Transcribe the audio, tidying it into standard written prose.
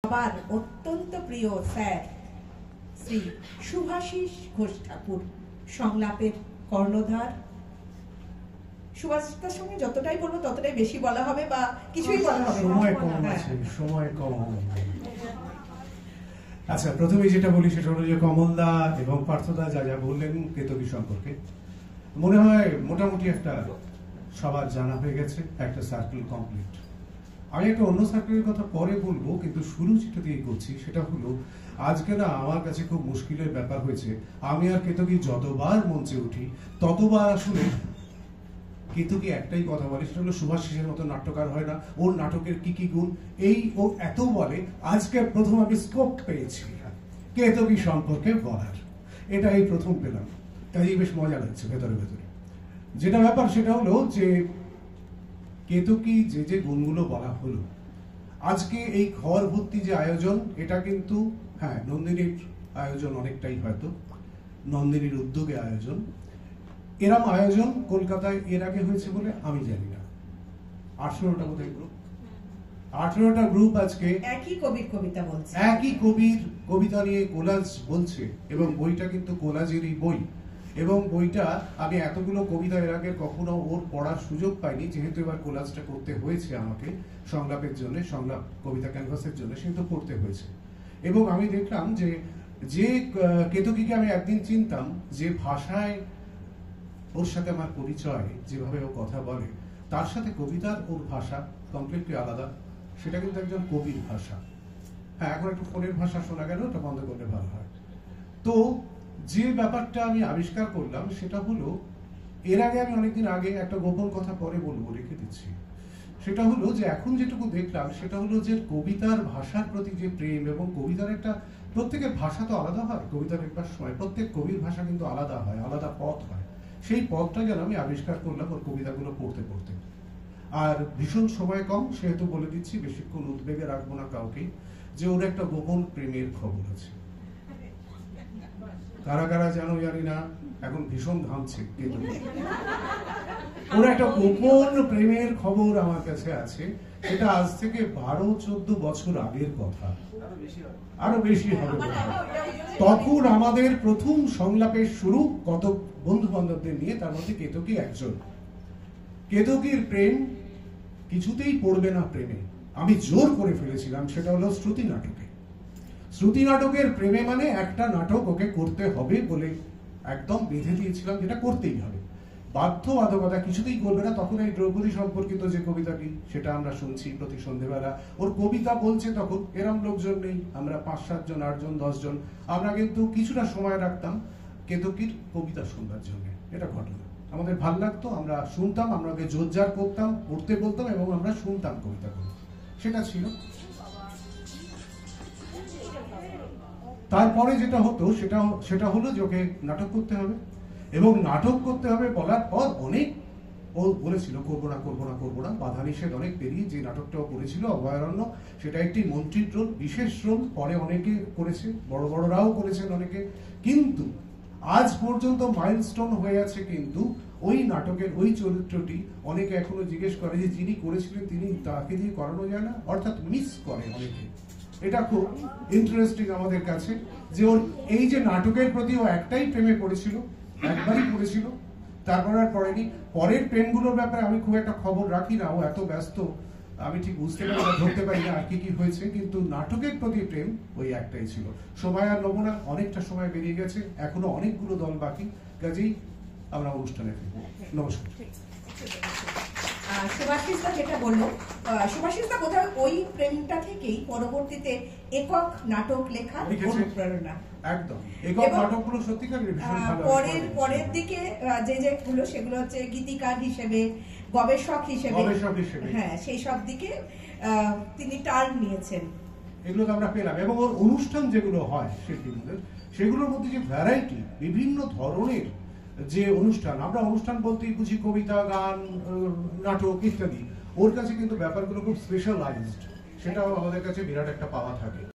সবার অত্যন্ত প্রিয় স্যার শ্রী শুভাশিস ঘোষ ঠাকুর সংলাপের কর্ণধার। সুভাষিসদার সঙ্গে যতটাই বলবো ততটাই বেশি বলা হবে বা কিছুই বলা হবে না, সময় কম। আচ্ছা, প্রথমে যেটা বলি সেটা হলো যে কমলদা এবং পার্থদা যা যা বললেন কেতকী সম্পর্কে, মনে হয় মোটামুটি একটা সবার জানা হয়ে গেছে, একটা সার্কেল কমপ্লিট। আমি একটা অন্য সার্কেলের কথা পরে বলবো, কিন্তু শুরু যেটা দিয়ে করছি সেটা হলো আজকে না আমার কাছে খুব মুশকিলের ব্যাপার হয়েছে। আমি আর কেতকী যতবার মঞ্চে উঠি ততবার আসলে কেতকী একটাই কথা বলে, সেটা হলো সুভাষিসের মতো নাট্যকার হয় না, ওর নাটকের কি কি গুণ এই ও এত বলে। আজকে প্রথম আমি স্কোপ পেয়েছি কেতকী সম্পর্কে বলার, এটা এই প্রথম পেলাম, কাজেই বেশ মজা লাগছে ভেতরে ভেতরে। যেটা ব্যাপার সেটা হলো যে কেতকী যে যে গুণগুলো বলা হলো, আজকে এই ঘর ভর্তি যে আয়োজন, এটা কিন্তু হ্যাঁ নন্দিনীর আয়োজন অনেকটাই, হয়তো নন্দিনীর উদ্যোগে আয়োজন। এরম আয়োজন কলকাতায় এর আগে হয়েছে বলে আমি জানি না। 18টা বোধহয় গ্রুপ, 18টা গ্রুপ আজকে একই কবির কবিতা বলছে, একই কবির কবিতা নিয়ে কোলাজ বলছে, এবং বইটা কিন্তু কোলাজেরই বই। এবং বইটা আমি এতগুলো কবিতা এর আগে কখনো ওর পড়ার সুযোগ পাইনি, যেহেতু এবার কোলাজটা করতে হয়েছে আমাকে সংলাপের জন্য, সংলাপ কবিতা ক্যানভাসের জন্য, সেহেতু পড়তে হয়েছে। এবং আমি দেখলাম যে যে কেতকীকে আমি একদিন চিনতাম, যে ভাষায় ওর সাথে আমার পরিচয়, যেভাবে ও কথা বলে, তার সাথে কবিতার ওর ভাষা কমপ্লিটলি আলাদা। সেটা কিন্তু একজন কবির ভাষা। হ্যাঁ, এখন একটু ফোনের ভাষা শোনা গেল, ওটা বন্ধ করলে ভালো হয়। তো যে ব্যাপারটা আমি আবিষ্কার করলাম সেটা হলো, এর আগে আমি অনেকদিন আগে একটা গোপন কথা পরে বলবো, রেখে দিচ্ছি। সেটা হলো যে এখন যেটুকু দেখলাম সেটা হলো যে কবিতার ভাষার প্রতি যে প্রেম, এবং কবিতার একটা, প্রত্যেকের ভাষা তো আলাদা হয়, কবিতা লেখার সময় প্রত্যেক কবির ভাষা কিন্তু আলাদা হয়, আলাদা পথ হয়। সেই পথটা যেন আমি আবিষ্কার করলাম ওর কবিতাগুলো পড়তে পড়তে। আর ভীষণ সময় কম, সেহেতু বলে দিচ্ছি, বেশিক্ষণ উদ্বেগে রাখবো না কাউকে, যে ওর একটা গোপন প্রেমের খবর আছে। কারা কারা জানো জানি না, এখন ভীষণ ঘামছে। ওর একটা গোপন প্রেমের খবর আমার কাছে আছে, এটা আজ থেকে 12-14 বছর আগের কথা, আরো বেশি হবে। তখন আমাদের প্রথম সংলাপের শুরু কত বন্ধু বান্ধবদের নিয়ে, তার মধ্যে কেতকী একজন। কেতকীর প্রেম কিছুতেই পড়বে না প্রেমে, আমি জোর করে ফেলেছিলাম, সেটা হলো শ্রুতি নাটকে। শ্রুতি নাটকের প্রেমে মানে একটা নাটক ওকে করতে হবে বলে একদম বেঁধে দিয়েছিলাম, যেটা করতেই হবে, বাধ্যবাধকতা, কিছুতেই করবে না। তখন এই দ্রৌপদী সম্পর্কিত যে কবিতাটি, সেটা আমরা শুনছি প্রতি সন্ধ্যেবেলা। ওর কবিতা বলছে তখন এরম লোকজন নেই, আমরা 5-7 জন, 8 জন, 10 জন, আমরা কিন্তু কিছুটা সময় রাখতাম কেতকীর কবিতা শুনবার জন্য। এটা ঘটনা, আমাদের ভাল লাগতো, আমরা শুনতাম, আমরা ওকে জোরজার করতাম, পড়তে বলতাম, এবং আমরা শুনতাম কবিতাগুলো, সেটা ছিল। তারপরে যেটা হতো সেটা হলো যে ওকে নাটক করতে হবে, এবং নাটক করতে হবে বলার পর অনেক ও বলেছিল করবো না করবো না করবো না, বাধা নিষেধ অনেক পেরিয়ে যে নাটকটাও করেছিল অভয়ারণ্য, সেটা একটি মন্ত্রীর রোল, বিশেষ রোল, পরে অনেকে করেছে, বড় বড়রাও করেছেন অনেকে, কিন্তু আজ পর্যন্ত মাইলস্টোন হয়ে আছে। কিন্তু ওই নাটকের ওই চরিত্রটি অনেকে এখনো জিজ্ঞেস করে যে যিনি করেছিলেন তিনি, তাকে দিয়ে করানো যায় না, অর্থাৎ মিস করে অনেকে। এটা খুব ইন্টারেস্টিং আমাদের কাছে, যে ওর এই যে নাটকের প্রতি ও একটাই প্রেমে পড়েছিল, একবারই পড়েছিল, তারপর আর পড়েনি। পরের প্রেমগুলোর ব্যাপারে আমি খুব একটা খবর রাখি না, ও এত ব্যস্ত, আমি ঠিক বুঝতে পারি না, ধরতে পারি না আর কি কি হয়েছে, কিন্তু নাটকের প্রতি প্রেম ওই একটাই ছিল। সময় আর নেবো না, অনেকটা সময় বেরিয়ে গেছে, এখনো অনেকগুলো দল বাকি, কাজেই আমরা অনুষ্ঠানে ফিরবো। নমস্কার। সুভাষিসদা যেটা বললো, সুভাষিসদা বোধহয় ওই প্রেমটা থেকেই পরবর্তীতে একক নাটক লেখা অনুপ্রেরণা। একদম একক নাটকগুলো সত্যিকার ভীষণ ভালো। পরের দিকে যে যেগুলো, সেগুলো হচ্ছে গীতিকার হিসেবে, গবেষক হিসেবে, হ্যাঁ, সেই সব দিকে তিনি টার্ন নিয়েছেন। এগুলো তো আমরা পেলাম, এবং ওর অনুষ্ঠান যেগুলো হয় শিল্পীদের, সেগুলোর মধ্যে যে ভ্যারাইটি, বিভিন্ন ধরনের যে অনুষ্ঠান, আমরা অনুষ্ঠান বলতেই বুঝি কবিতা, গান, নাটক ইত্যাদি, ওর কাছে কিন্তু ব্যাপারগুলো খুব স্পেশালাইজড, সেটাও আমাদের কাছে বিরাট একটা পাওয়া থাকে।